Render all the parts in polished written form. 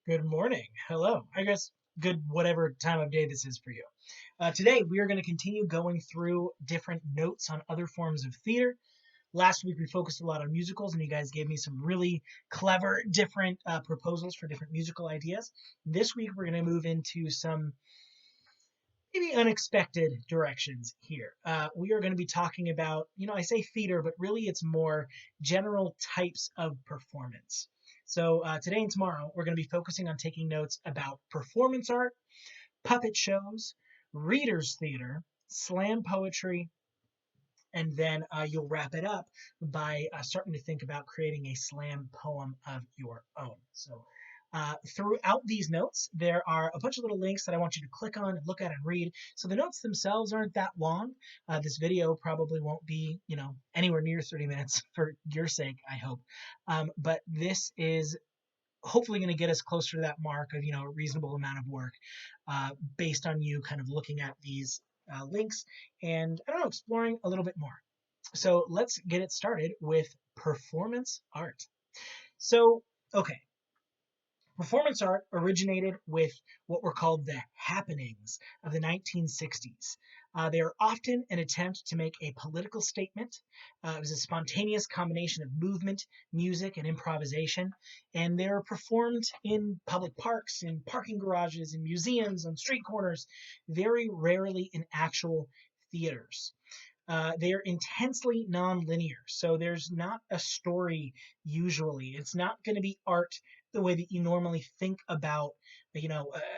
Good morning. Hello. I guess good whatever time of day this is for you. Today we are going to continue going through different notes on other forms of theater. Last week we focused a lot on musicals, and you guys gave me some really clever, different proposals for different musical ideas. This week we're going to move into some maybe unexpected directions here. We are going to be talking about, I say theater, but really it's more general types of performance. So today and tomorrow, we're going to be focusing on taking notes about performance art, puppet shows, readers theater, slam poetry, and then you'll wrap it up by starting to think about creating a slam poem of your own. So throughout these notes, there are a bunch of little links that I want you to click on and look at and read. So the notes themselves aren't that long. This video probably won't be, anywhere near 30 minutes for your sake, I hope. But this is hopefully going to get us closer to that mark of, a reasonable amount of work based on you kind of looking at these links and, I don't know, exploring a little bit more. So let's get it started with performance art. So, okay, performance art originated with what were called the happenings of the 1960s. They are often an attempt to make a political statement. It was a spontaneous combination of movement, music, and improvisation, and they are performed in public parks, in parking garages, in museums, on street corners, very rarely in actual theaters. They are intensely non-linear, so there's not a story usually. It's not going to be art the way that you normally think about,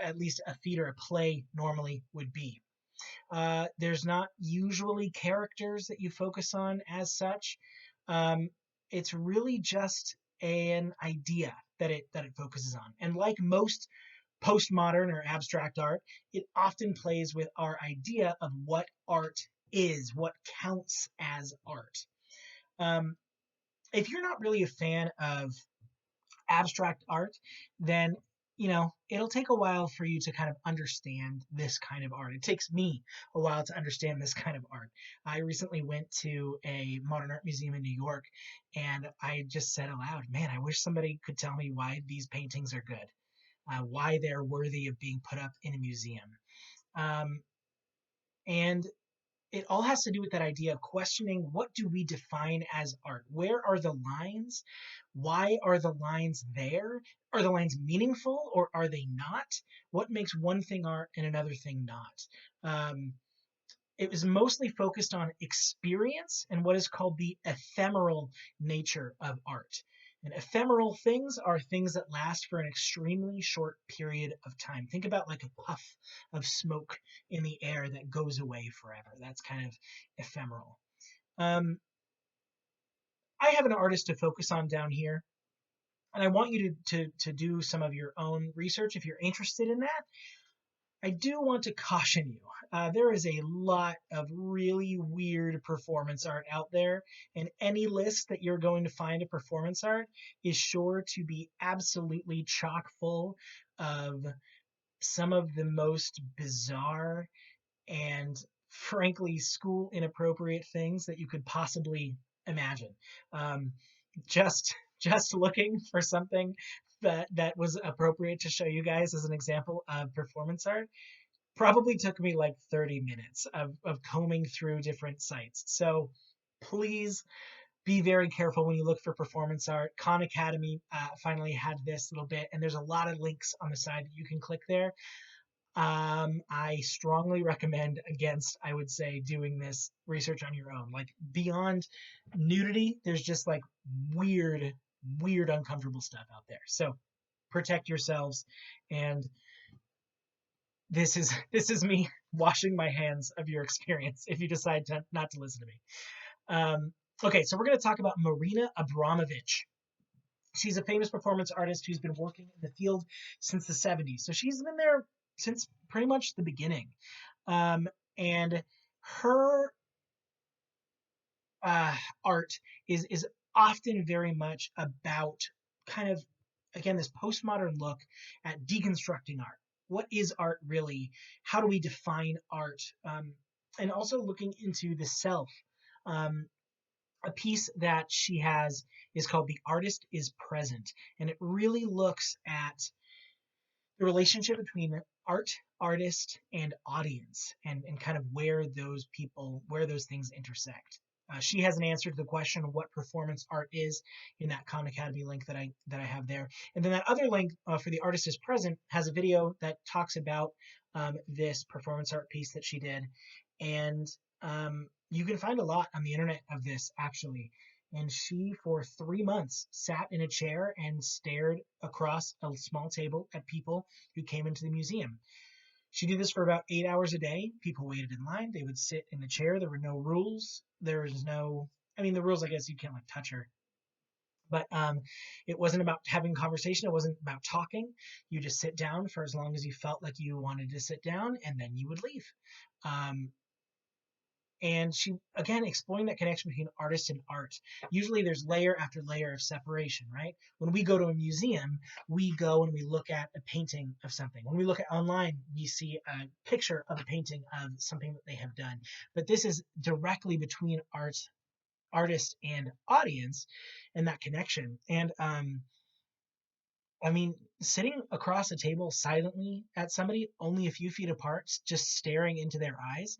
at least a theater, a play normally would be. There's not usually characters that you focus on as such. Um, it's really just an idea that it focuses on, and like most postmodern or abstract art, it often plays with our idea of what art is, what counts as art. Um, if you're not really a fan of abstract art, then it'll take a while for you to kind of understand this kind of art. It takes me a while to understand this kind of art. I recently went to a modern art museum in New York, and I just said aloud, man, I wish somebody could tell me why these paintings are good, why they're worthy of being put up in a museum. Um, and it all has to do with that idea of questioning, what do we define as art? Where are the lines? Why are the lines there? Are the lines meaningful or are they not? What makes one thing art and another thing not? Um, it was mostly focused on experience and what is called the ephemeral nature of art. And ephemeral things are things that last for an extremely short period of time. Think about like a puff of smoke in the air that goes away forever. That's kind of ephemeral. Um, I have an artist to focus on down here, and I want you to do some of your own research if you're interested in that. I do want to caution you. There is a lot of really weird performance art out there, and any list that you're going to find of performance art is sure to be absolutely chock full of some of the most bizarre and frankly school inappropriate things that you could possibly imagine. Um, just looking for something that was appropriate to show you guys as an example of performance art probably took me like 30 minutes of combing through different sites. So please be very careful when you look for performance art. Khan Academy finally had this little bit, and there's a lot of links on the side that you can click there. I strongly recommend against, I would say, doing this research on your own. Like beyond nudity, there's just like weird, weird, uncomfortable stuff out there. So protect yourselves, and this is me washing my hands of your experience if you decide not to listen to me. Okay, so we're going to talk about Marina Abramovich. She's a famous performance artist who's been working in the field since the 70s. So she's been there since pretty much the beginning. And her art is often very much about kind of, again, this postmodern look at deconstructing art. What is art really? How do we define art? And also looking into the self. Um, a piece that she has is called "The Artist is Present," and it really looks at the relationship between art, artist, and audience, and kind of where those things intersect. She has an answer to the question of what performance art is in that Khan Academy link that I have there, and then that other link for the artist is present has a video that talks about this performance art piece that she did, and you can find a lot on the internet of this actually. And she, for 3 months, sat in a chair and stared across a small table at people who came into the museum. She did this for about 8 hours a day. People waited in line. They would sit in the chair. There were no rules. There was no, I mean, the rules, I guess you can't like touch her. But it wasn't about having conversation. It wasn't about talking. You just sit down for as long as you felt like you wanted to sit down, and then you would leave. Um, and she, again, exploring that connection between artist and art. Usually there's layer after layer of separation, right? When we go to a museum, we go and we look at a painting of something. When we look at online, we see a picture of a painting of something that they have done. But this is directly between artist and audience, and that connection. And I mean, sitting across a table silently at somebody only a few feet apart, just staring into their eyes,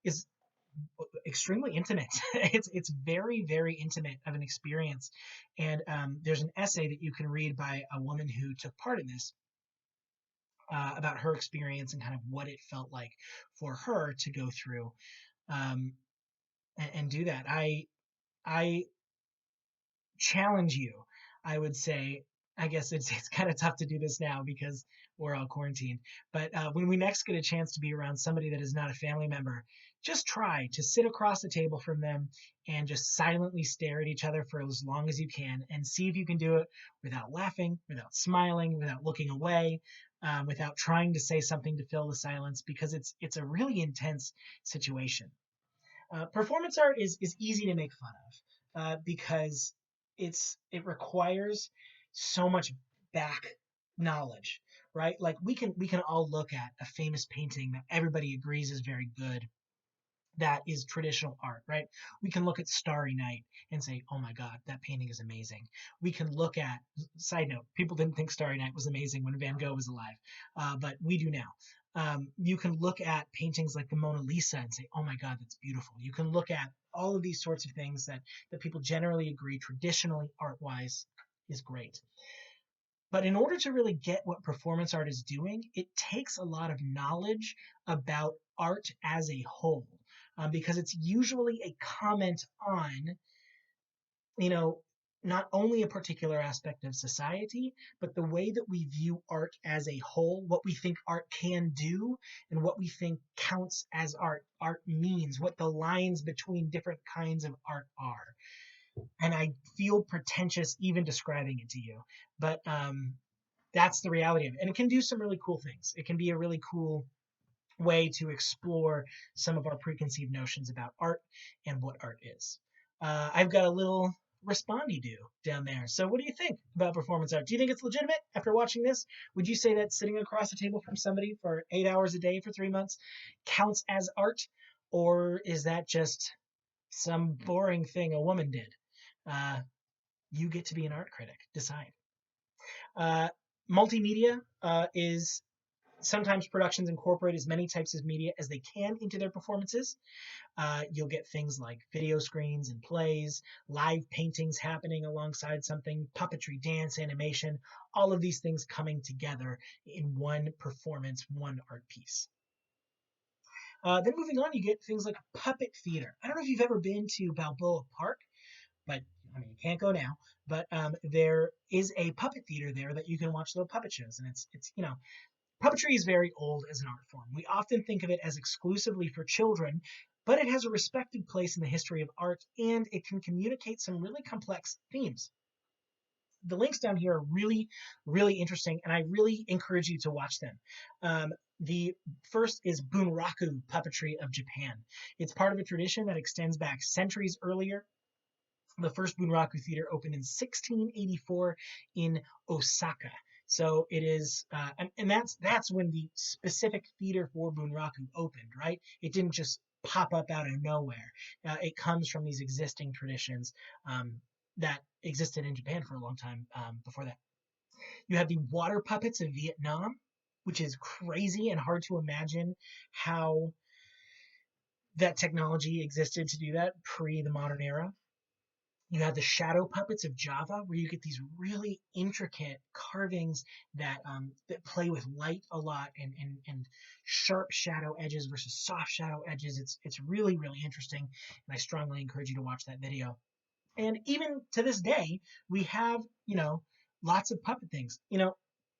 is extremely intimate. It's very, very intimate of an experience. And there's an essay that you can read by a woman who took part in this, about her experience and kind of what it felt like for her to go through, um, and do that. I challenge you, I would say. I guess it's kind of tough to do this now because we're all quarantined. But when we next get a chance to be around somebody that is not a family member, just try to sit across the table from them and just silently stare at each other for as long as you can, and see if you can do it without laughing, without smiling, without looking away, without trying to say something to fill the silence, because it's a really intense situation. Performance art is easy to make fun of, because it requires so much back knowledge, right? Like we can all look at a famous painting that everybody agrees is very good, that is traditional art, right? We can look at Starry Night and say, oh my God, that painting is amazing. We can look at, side note, people didn't think Starry Night was amazing when Van Gogh was alive, but we do now. You can look at paintings like the Mona Lisa and say, oh my God, that's beautiful. You can look at all of these sorts of things that people generally agree traditionally art wise is great. But in order to really get what performance art is doing, it takes a lot of knowledge about art as a whole, because it's usually a comment on, you know, not only a particular aspect of society, but the way that we view art as a whole, what we think art can do, and what we think counts as art means, what the lines between different kinds of art are. And I feel pretentious even describing it to you, but that's the reality of it. And it can do some really cool things. It can be a really cool way to explore some of our preconceived notions about art and what art is. I've got a little respondy do down there. So, what do you think about performance art? Do you think it's legitimate after watching this? Would you say that sitting across the table from somebody for 8 hours a day for 3 months counts as art? Or is that just some boring thing a woman did? Uh, you get to be an art critic. Decide. Uh, Multimedia is sometimes productions incorporate as many types of media as they can into their performances. You'll get things like video screens and plays, live paintings happening alongside something, puppetry, dance, animation, all of these things coming together in one performance, one art piece. Then moving on, you get things like puppet theater. I don't know if you've ever been to Balboa Park, but I mean, you can't go now. But there is a puppet theater there that you can watch little puppet shows, and it's puppetry is very old as an art form. We often think of it as exclusively for children, but it has a respected place in the history of art, and it can communicate some really complex themes. The links down here are really, really interesting, and I really encourage you to watch them. The first is Bunraku puppetry of Japan. It's part of a tradition that extends back centuries earlier. The first Bunraku theater opened in 1684 in Osaka. So it is, and that's when the specific theater for Bunraku opened, right? It didn't just pop up out of nowhere. It comes from these existing traditions, that existed in Japan for a long time, before that. You have the water puppets of Vietnam. which is crazy and hard to imagine how that technology existed to do that pre the modern era. You have the shadow puppets of Java, where you get these really intricate carvings that play with light a lot and sharp shadow edges versus soft shadow edges. It's really really interesting, and I strongly encourage you to watch that video. And even to this day, we have lots of puppet things.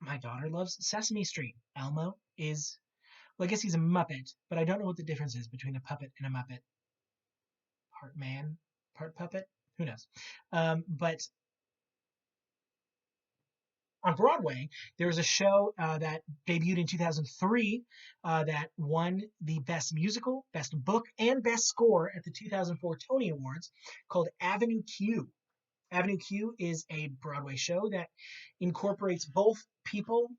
My daughter loves Sesame Street. Elmo is, well, I guess he's a Muppet, but I don't know what the difference is between a puppet and a Muppet. Part man, part puppet. Who knows? But on Broadway, there was a show that debuted in 2003 that won the Best Musical, Best Book, and Best Score at the 2004 Tony Awards, called Avenue Q. Avenue Q is a Broadway show that incorporates both people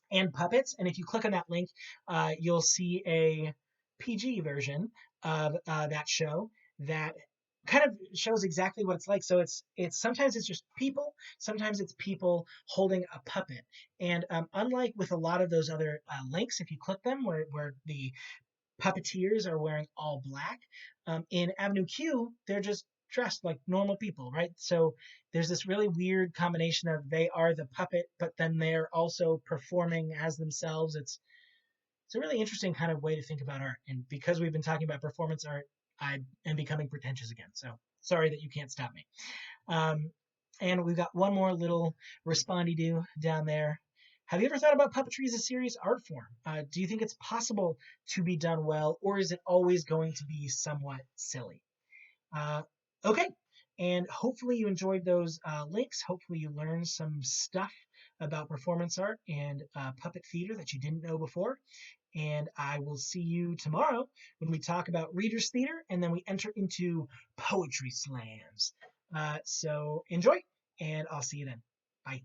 and puppets. And if you click on that link, you'll see a PG version of that show that kind of shows exactly what it's like. So it's sometimes it's just people, sometimes it's people holding a puppet. And unlike with a lot of those other links, if you click them where the puppeteers are wearing all black, in Avenue Q, they're just dressed like normal people, right? So there's this really weird combination of they are the puppet, but then they're also performing as themselves. It's a really interesting kind of way to think about art. And because we've been talking about performance art, I am becoming pretentious again. So sorry that you can't stop me. And we've got one more little respondy do down there. Have you ever thought about puppetry as a serious art form? Do you think it's possible to be done well, or is it always going to be somewhat silly? Okay, and hopefully you enjoyed those links. Hopefully you learned some stuff about performance art and puppet theater that you didn't know before. And I will see you tomorrow when we talk about Reader's Theater, and then we enter into poetry slams. So enjoy, and I'll see you then. Bye.